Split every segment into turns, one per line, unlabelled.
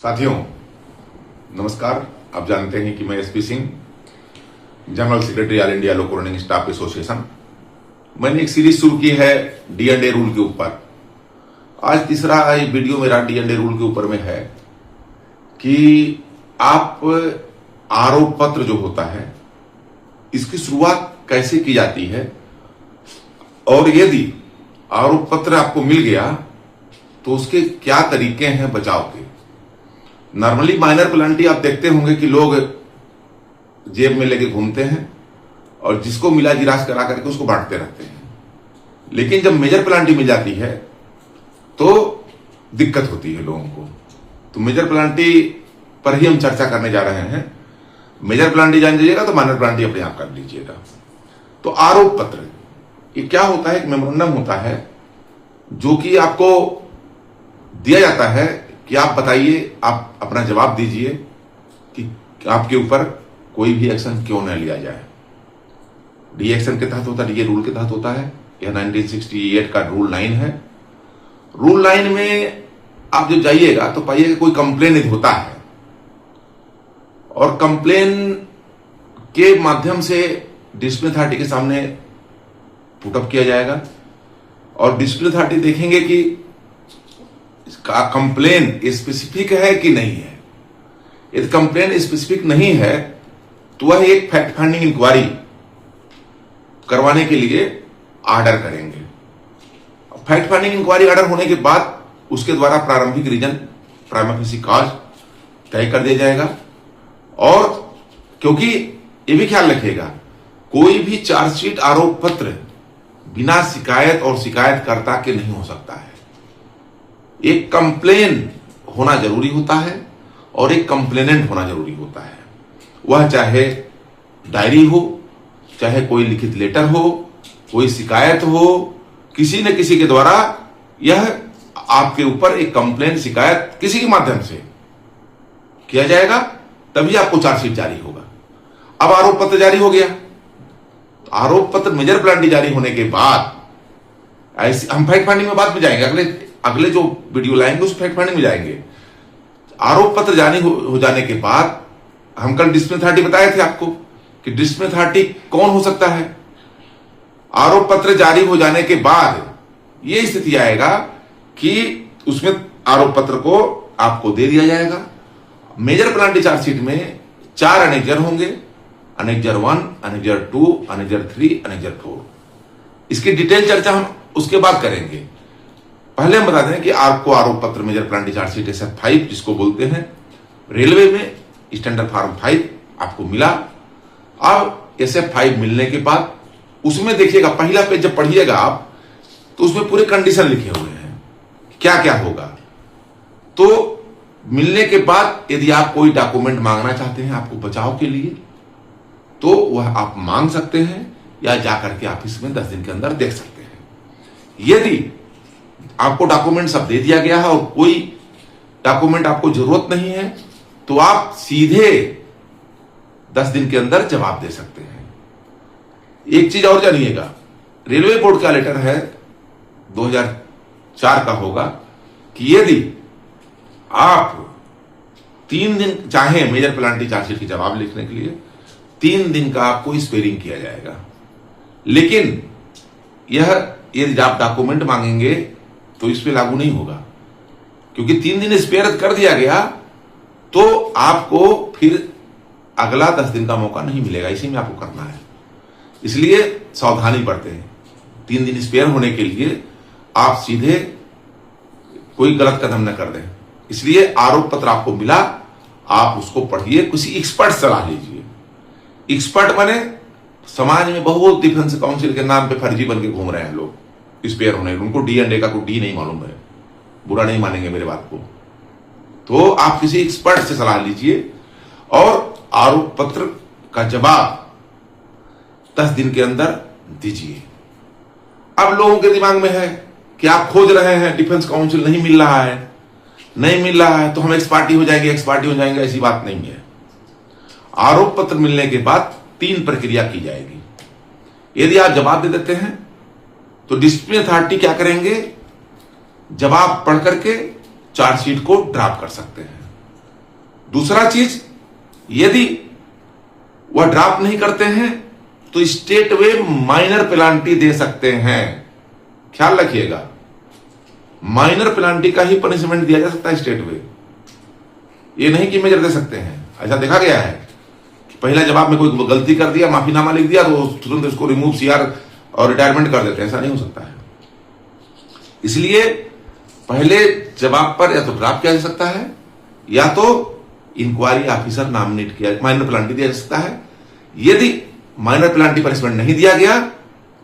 साथियों नमस्कार। आप जानते हैं कि मैं S P Singh, general secretary all India loco running staff association. मैंने एक सीरीज शुरू की है डी&ए रूल के ऊपर। आज तीसरा वीडियो मेरा डी&ए रूल के ऊपर में है कि आप आरोप पत्र जो होता है इसकी शुरुआत कैसे की जाती है, और यदि आरोप पत्र आपको मिल गया तो उसके क्या तरीके हैं बचाव के। नॉर्मली माइनर पेनल्टी आप देखते होंगे कि लोग जेब में लेके घूमते हैं और जिसको मिला जिराज करा करके उसको बांटते रहते हैं, लेकिन जब मेजर पेनल्टी मिल जाती है तो दिक्कत होती है लोगों को। तो मेजर पेनल्टी पर ही हम चर्चा करने जा रहे हैं। मेजर पेनल्टी जान लीजिएगा तो माइनर पेनल्टी अपने आप कर लीजिएगा। तो आरोप पत्र ये क्या होता है? एक मेमोरेंडम होता है जो कि आपको दिया जाता है कि आप बताइए, आप अपना जवाब दीजिए कि आपके ऊपर कोई भी एक्शन क्यों न लिया जाए। डी एक्शन के तहत होता है, डी रूल के तहत होता है। यह 1968 का रूल 9 है। रूल 9 में आप जब जाइएगा तो पाइएगा कोई कंप्लेन होता है, और कंप्लेन के माध्यम से डिस्प्लिन अथॉरिटी के सामने पुटअप किया जाएगा, और डिस्प्लिन अथॉरिटी देखेंगे कि कंप्लेन स्पेसिफिक है कि नहीं है। यदि कंप्लेन स्पेसिफिक नहीं है तो वह एक फैक्ट फाइंडिंग इंक्वायरी करवाने के लिए ऑर्डर करेंगे। फैक्ट फाइंडिंग इंक्वायरी ऑर्डर होने के बाद उसके द्वारा प्रारंभिक रीजन प्राइमा फेसी कॉज तय कर दिया जाएगा। और क्योंकि ये भी ख्याल रखिएगा, कोई भी चार्जशीट आरोप पत्र बिना शिकायत और शिकायतकर्ता के नहीं हो सकता है। एक कंप्लेन होना जरूरी होता है और एक कंप्लेनेंट होना जरूरी होता है। वह चाहे डायरी हो, चाहे कोई लिखित लेटर हो, कोई शिकायत हो, किसी न किसी के द्वारा यह आपके ऊपर एक कंप्लेन शिकायत किसी के माध्यम से किया जाएगा, तभी आपको चार्जशीट जारी होगा। अब आरोप पत्र जारी हो गया, तो आरोप पत्र मेजर पेनल्टी जारी होने के बाद ऐसे हम फैक्ट फाइंडिंग में बाद में जाएंगे, अगले जो वीडियो लाएंगे उस फैक्ट फाइंडिंग में जाएंगे। आरोप पत्र जारी हो जाने के बाद हम कल डिस्प्लिन अथॉरिटी बताए थे आपको कि डिस्प्लिन अथॉरिटी कौन हो सकता है। आरोप पत्र जारी हो जाने के बाद यह स्थिति आएगा कि उसमें आरोप पत्र को आपको दे दिया जाएगा। मेजर पेनल्टी चार्जशीट में 4 अनेक्जर होंगे, अनेक्जर 1, अनेक्जर 2, अनेक्जर 3, अनेक्जर 4। इसकी डिटेल चर्चा हम उसके बाद करेंगे। पहले हम बता दें कि आपको आरोप पत्र मेजर पेनल्टी चार्जशीट SF5 जिसको बोलते हैं, रेलवे में स्टैंडर्ड फॉर्म 5 आपको मिला। अब SF5 मिलने के बाद उसमें देखिएगा, पहला पेज जब पढ़िएगा आप तो उसमें पूरे कंडीशन लिखे हुए हैं क्या क्या होगा। तो मिलने के बाद यदि आप कोई डॉक्यूमेंट मांगना चाहते हैं आपको बचाव के लिए, तो वह आप मांग सकते हैं या जाकर के ऑफिस में 10 दिन के अंदर देख सकते हैं। यदि आपको डॉक्यूमेंट सब दे दिया गया है और कोई डॉक्यूमेंट आपको जरूरत नहीं है तो आप सीधे 10 दिन के अंदर जवाब दे सकते हैं। एक चीज और जानिएगा, रेलवे बोर्ड का लेटर है 2004 का होगा कि यदि आप 3 दिन चाहे मेजर पेनल्टी चार्जशीट की जवाब लिखने के लिए 3 दिन का आपको स्पेयरिंग किया जाएगा। लेकिन यह यदि आप डॉक्यूमेंट मांगेंगे तो इस पे लागू नहीं होगा, क्योंकि 3 दिन स्पेयर कर दिया गया तो आपको फिर अगला 10 दिन का मौका नहीं मिलेगा। इसी में आपको करना है, इसलिए सावधानी बरतें। 3 दिन स्पेयर होने के लिए आप सीधे कोई गलत कदम न कर दें। इसलिए आरोप पत्र आपको मिला, आप उसको पढ़िए, किसी एक्सपर्ट सलाह लीजिए। एक्सपर्ट बने, समाज में बहुत डिफेंस काउंसिल के नाम पे फर्जी बन के घूम रहे हैं लोग स्पेयर होने, उनको डी&ए का कोई डी नहीं मालूम है, बुरा नहीं मानेंगे मेरे बात को। तो आप किसी एक्सपर्ट से सलाह लीजिए और आरोप पत्र का जवाब 10 दिन के अंदर दीजिए। अब लोगों के दिमाग में है कि आप खोज रहे हैं, डिफेंस काउंसिल नहीं मिल रहा है तो हम एक्स पार्टी हो जाएंगे, ऐसी बात नहीं है। आरोप पत्र मिलने के बाद 3 प्रक्रिया की जाएगी। यदि आप जवाब दे देते हैं तो डिस्प्लिन अथॉरिटी क्या करेंगे, जवाब पढ़ करके चार्जशीट को ड्राफ्ट कर सकते हैं। दूसरा चीज, यदि वह ड्राफ्ट नहीं करते हैं तो स्टेट वे माइनर पेनाल्टी दे सकते हैं। ख्याल रखिएगा, माइनर पेनाल्टी का ही पनिशमेंट दिया जा सकता है स्टेट वे, ये नहीं कि मेजर दे सकते हैं। ऐसा देखा गया है कि पहला जवाब में कोई गलती कर दिया, माफीनामा लिख दिया, तो तुरंत उसको रिमूव सीआर और रिटायरमेंट कर देते हैं। ऐसा नहीं हो सकता है। इसलिए पहले जवाब पर या तो ड्राफ्ट किया जा सकता है या तो इंक्वायरी ऑफिसर नॉमिनेट किया, माइनर पेनाल्टी दिया जा सकता है। यदि माइनर पेनाल्टी पनिशमेंट नहीं दिया गया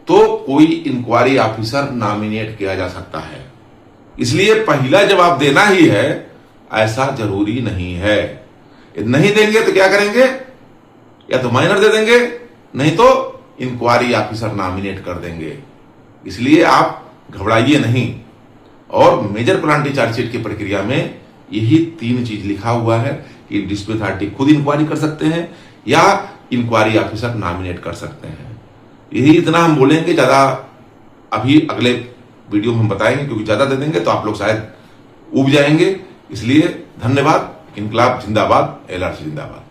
तो कोई इंक्वायरी ऑफिसर नॉमिनेट किया जा सकता है। इसलिए पहला जवाब देना ही है ऐसा जरूरी नहीं है। यदि नहीं देंगे तो क्या करेंगे, या तो माइनर दे देंगे, नहीं तो इंक्वायरी ऑफिसर नॉमिनेट कर देंगे। इसलिए आप घबराइए नहीं। और मेजर पेनाल्टी चार्जशीट की प्रक्रिया में यही 3 चीज लिखा हुआ है कि डिस्प्यूट अथॉरिटी खुद इंक्वायरी कर सकते हैं या इंक्वायरी ऑफिसर नॉमिनेट कर सकते हैं। यही इतना हम बोलेंगे, ज्यादा अभी अगले वीडियो में हम बताएंगे, क्योंकि ज्यादा दे देंगे तो आप लोग शायद उब जाएंगे। इसलिए धन्यवाद। इनकलाब जिंदाबाद, एलआरसी जिंदाबाद।